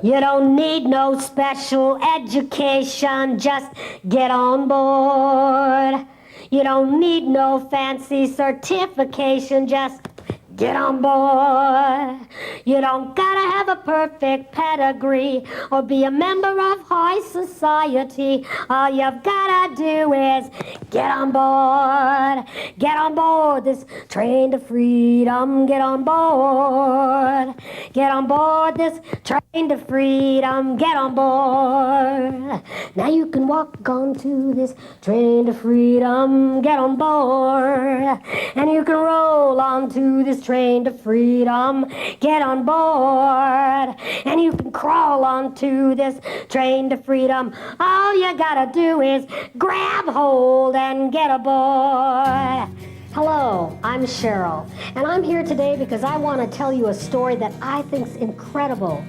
You don't need no special education, just get on board. You don't need no fancy certification, just get on board. You don't gotta have a perfect pedigree or be a member of high society. All you've gotta do is get on board. Get on board this train to freedom. Get on board. Get on board this train to freedom. Get on board. Now you can walk onto this train to freedom. Get on board. And you can roll onto this train to freedom. Get on board. And you can crawl onto this train to freedom. All you gotta do is grab hold and get aboard. Hello, I'm Cheryl, and I'm here today because I want to tell you a story that I think's incredible.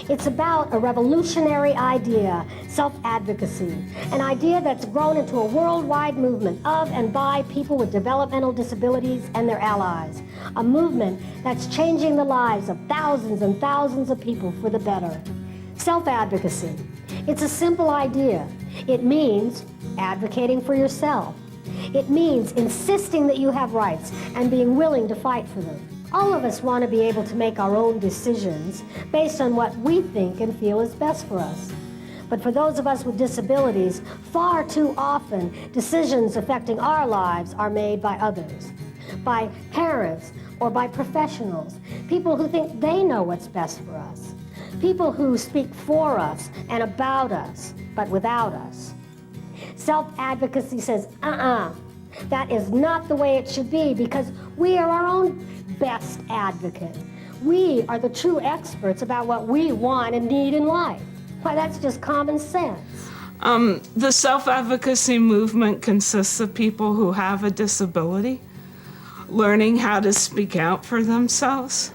It's about a revolutionary idea, self-advocacy, an idea that's grown into a worldwide movement of and by people with developmental disabilities and their allies, a movement that's changing the lives of thousands and thousands of people for the better. Self-advocacy. It's a simple idea. It means advocating for yourself. It means insisting that you have rights and being willing to fight for them. All of us want to be able to make our own decisions based on what we think and feel is best for us. But for those of us with disabilities, far too often decisions affecting our lives are made by others, by parents or by professionals, people who think they know what's best for us, people who speak for us and about us, but without us. Self-advocacy says, that is not the way it should be, because we are our own best advocate. We are the true experts about what we want and need in life. Why, that's just common sense. The self-advocacy movement consists of people who have a disability, learning how to speak out for themselves.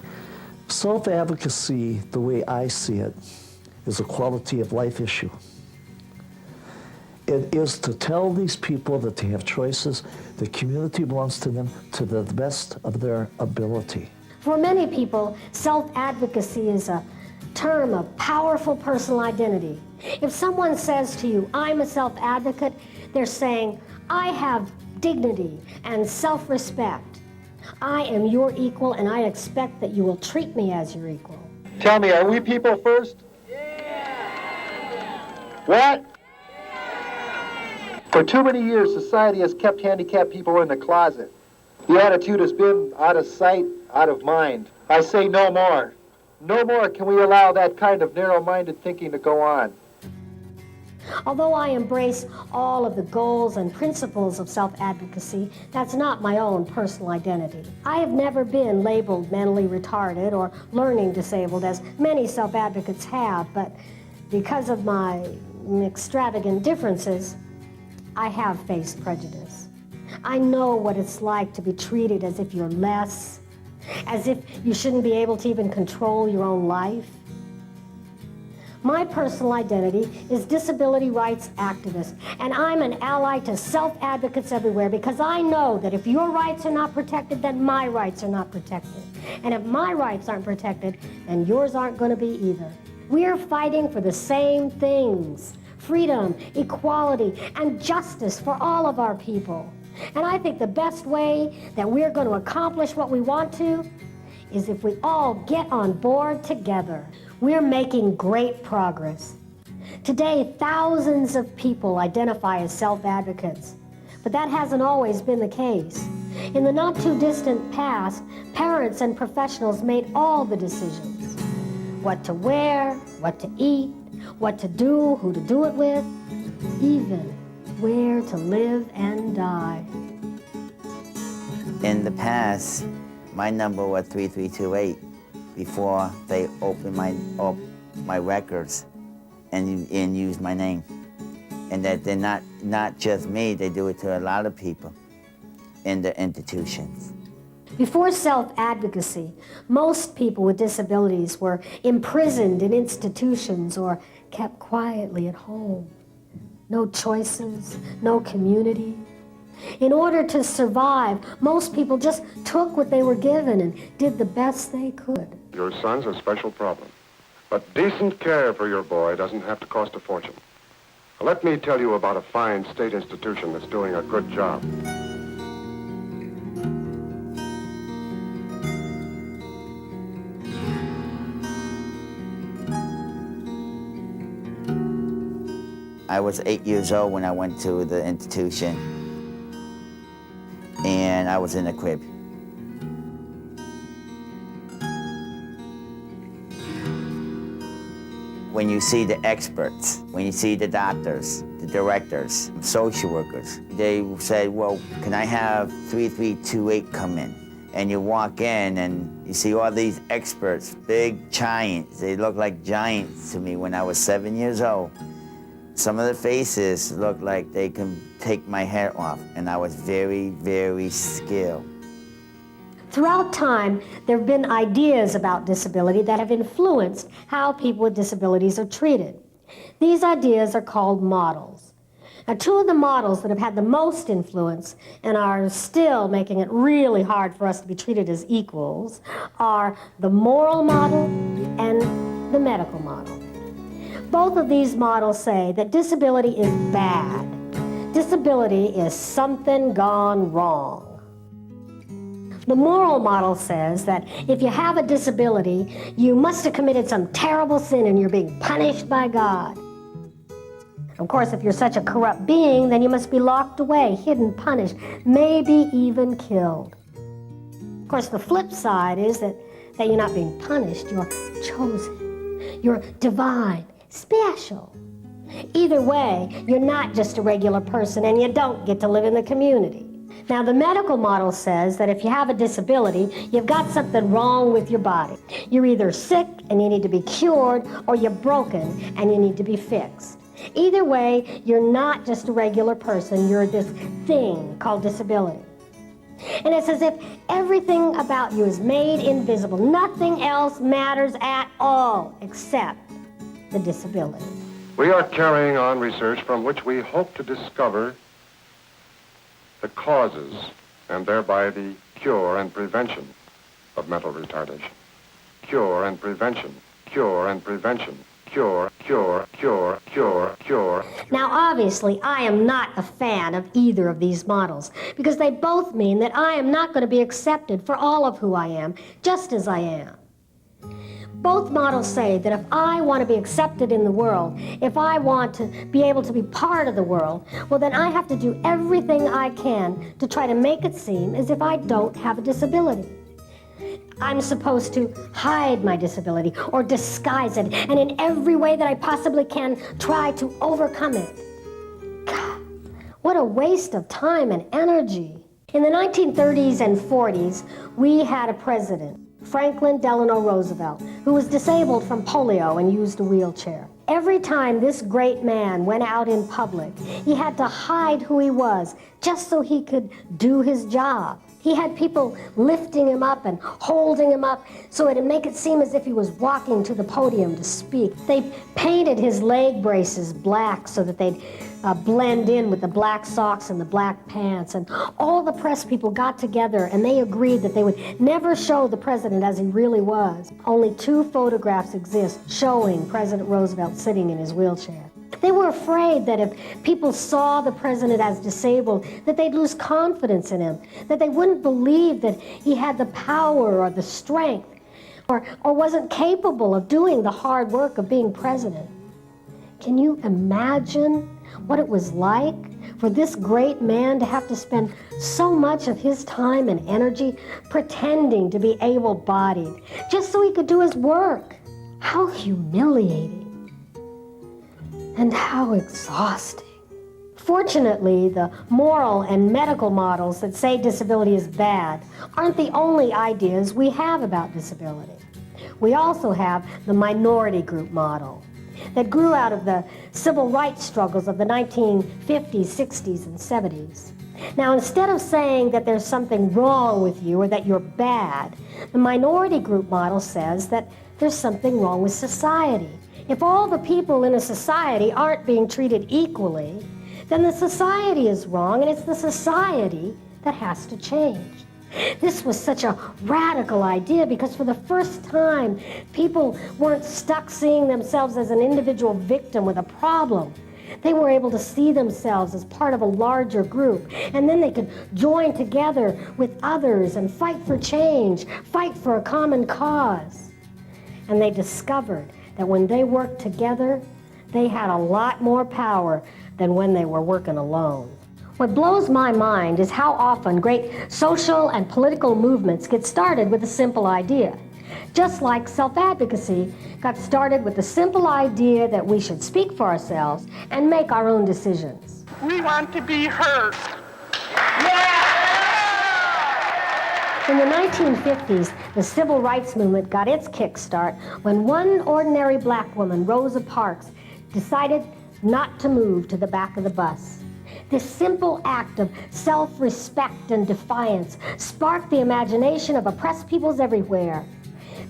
Self-advocacy, the way I see it, is a quality of life issue. It is to tell these people that they have choices, the community belongs to them to the best of their ability. For many people, self-advocacy is a term of powerful personal identity. If someone says to you, I'm a self-advocate, they're saying, I have dignity and self-respect. I am your equal, and I expect that you will treat me as your equal. Tell me, are we people first? Yeah. What? For too many years, society has kept handicapped people in the closet. The attitude has been out of sight, out of mind. I say no more. No more can we allow that kind of narrow-minded thinking to go on. Although I embrace all of the goals and principles of self-advocacy, that's not my own personal identity. I have never been labeled mentally retarded or learning disabled, as many self-advocates have, but because of my extravagant differences, I have faced prejudice. I know what it's like to be treated as if you're less, as if you shouldn't be able to even control your own life. My personal identity is disability rights activist, and I'm an ally to self-advocates everywhere, because I know that if your rights are not protected, then my rights are not protected. And if my rights aren't protected, then yours aren't going to be either. We're fighting for the same things: freedom, equality, and justice for all of our people. And I think the best way that we're going to accomplish what we want to is if we all get on board together. We're making great progress. Today, thousands of people identify as self-advocates, but that hasn't always been the case. In the not-too-distant past, parents and professionals made all the decisions: what to wear, what to eat, what to do, who to do it with, even where to live and die. In the past, my number was 3328 before they opened my records and used my name. And that they're not just me, they do it to a lot of people in the institutions. Before self-advocacy, most people with disabilities were imprisoned in institutions or kept quietly at home. No choices, no community. In order to survive, most people just took what they were given and did the best they could. Your son's a special problem. But decent care for your boy doesn't have to cost a fortune. Let me tell you about a fine state institution that's doing a good job. I was 8 years old when I went to the institution, and I was in a crib. When you see the experts, when you see the doctors, the directors, social workers, they say, well, can I have 3328 come in? And you walk in and you see all these experts, big giants. They look like giants to me when I was 7 years old. Some of the faces look like they can take my head off, and I was very, very skilled. Throughout time, there have been ideas about disability that have influenced how people with disabilities are treated. These ideas are called models. Now, two of the models that have had the most influence and are still making it really hard for us to be treated as equals are the moral model and the medical model. Both of these models say that disability is bad. Disability is something gone wrong. The moral model says that if you have a disability, you must have committed some terrible sin and you're being punished by God. Of course, if you're such a corrupt being, then you must be locked away, hidden, punished, maybe even killed. Of course, the flip side is that you're not being punished, you're chosen. You're divine, special. Either way, you're not just a regular person and you don't get to live in the community. Now, the medical model says that if you have a disability, you've got something wrong with your body. You're either sick and you need to be cured, or you're broken and you need to be fixed. Either way, you're not just a regular person, you're this thing called disability. And it's as if everything about you is made invisible. Nothing else matters at all except the disability. We are carrying on research from which we hope to discover the causes and thereby the cure and prevention of mental retardation. Cure and prevention, cure and prevention, cure, cure, cure, cure, cure. Now, obviously, I am not a fan of either of these models because they both mean that I am not going to be accepted for all of who I am, just as I am. Both models say that if I want to be accepted in the world, if I want to be able to be part of the world, well, then I have to do everything I can to try to make it seem as if I don't have a disability. I'm supposed to hide my disability or disguise it, and in every way that I possibly can, try to overcome it. God, what a waste of time and energy. In the 1930s and 40s, we had a president, Franklin Delano Roosevelt, who was disabled from polio and used a wheelchair. Every time this great man went out in public, he had to hide who he was just so he could do his job. He had people lifting him up and holding him up so it'd make it seem as if he was walking to the podium to speak. They painted his leg braces black so that they'd blend in with the black socks and the black pants. And all the press people got together and they agreed that they would never show the president as he really was. Only 2 photographs exist showing President Roosevelt sitting in his wheelchair. They were afraid that if people saw the president as disabled, that they'd lose confidence in him, that they wouldn't believe that he had the power or the strength or wasn't capable of doing the hard work of being president. Can you imagine what it was like for this great man to have to spend so much of his time and energy pretending to be able-bodied just so he could do his work? How humiliating. And how exhausting. Fortunately, the moral and medical models that say disability is bad aren't the only ideas we have about disability. We also have the minority group model that grew out of the civil rights struggles of the 1950s, 60s, and 70s. Now, instead of saying that there's something wrong with you or that you're bad, the minority group model says that there's something wrong with society. If all the people in a society aren't being treated equally, then the society is wrong, and it's the society that has to change. This was such a radical idea because for the first time, people weren't stuck seeing themselves as an individual victim with a problem. They were able to see themselves as part of a larger group, and then they could join together with others and fight for change, fight for a common cause. And they discovered that when they worked together, they had a lot more power than when they were working alone. What blows my mind is how often great social and political movements get started with a simple idea. Just like self-advocacy got started with the simple idea that we should speak for ourselves and make our own decisions. We want to be heard. In the 1950s, the civil rights movement got its kickstart when one ordinary black woman, Rosa Parks, decided not to move to the back of the bus. This simple act of self-respect and defiance sparked the imagination of oppressed peoples everywhere.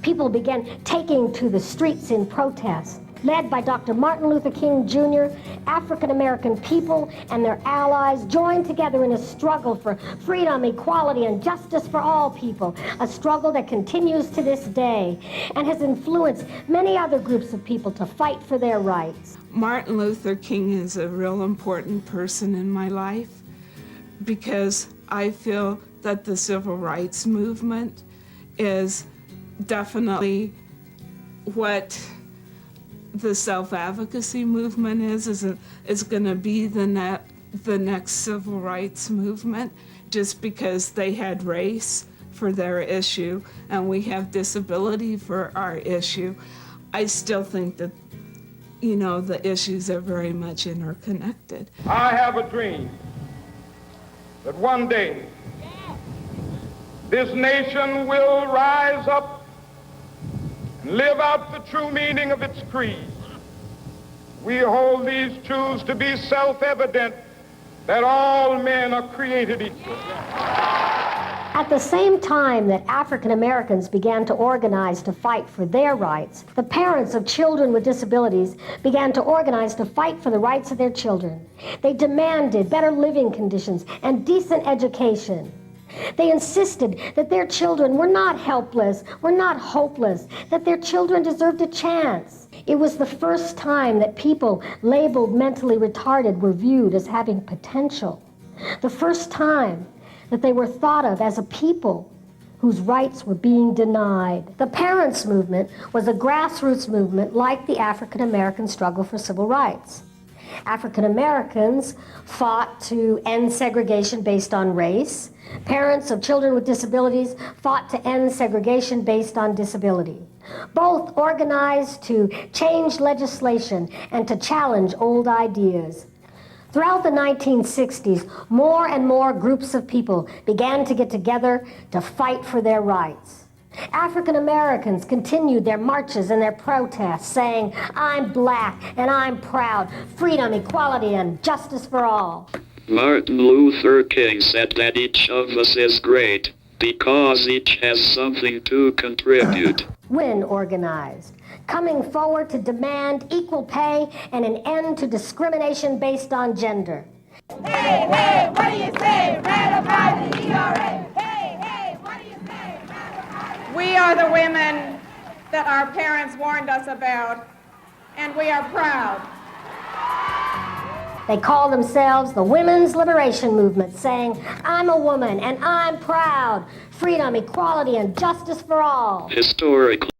People began taking to the streets in protest. Led by Dr. Martin Luther King Jr., African-American people and their allies joined together in a struggle for freedom, equality, and justice for all people, a struggle that continues to this day and has influenced many other groups of people to fight for their rights. Martin Luther King is a real important person in my life because I feel that the civil rights movement is definitely what the self-advocacy movement is going to be the next civil rights movement, just because they had race for their issue and we have disability for our issue. I still think that, you know, the issues are very much interconnected. I have a dream that one day this nation will rise up and live out the true meaning of its creed. We hold these truths to be self-evident, that all men are created equal. At the same time that African Americans began to organize to fight for their rights, the parents of children with disabilities began to organize to fight for the rights of their children. They demanded better living conditions and decent education. They insisted that their children were not helpless, were not hopeless, that their children deserved a chance. It was the first time that people labeled mentally retarded were viewed as having potential. The first time that they were thought of as a people whose rights were being denied. The parents' movement was a grassroots movement like the African American struggle for civil rights. African Americans fought to end segregation based on race. Parents of children with disabilities fought to end segregation based on disability. Both organized to change legislation and to challenge old ideas. Throughout the 1960s, more and more groups of people began to get together to fight for their rights. African Americans continued their marches and their protests, saying, "I'm black and I'm proud, freedom, equality, and justice for all." Martin Luther King said that each of us is great because each has something to contribute. Women organized, coming forward to demand equal pay and an end to discrimination based on gender. Hey, hey, what do you say? Ratify the ERA. Hey, hey, what do you say? Ratify the... We are the women that our parents warned us about, and we are proud. They call themselves the Women's Liberation Movement, saying, "I'm a woman and I'm proud. Freedom, equality, and justice for all." Historically,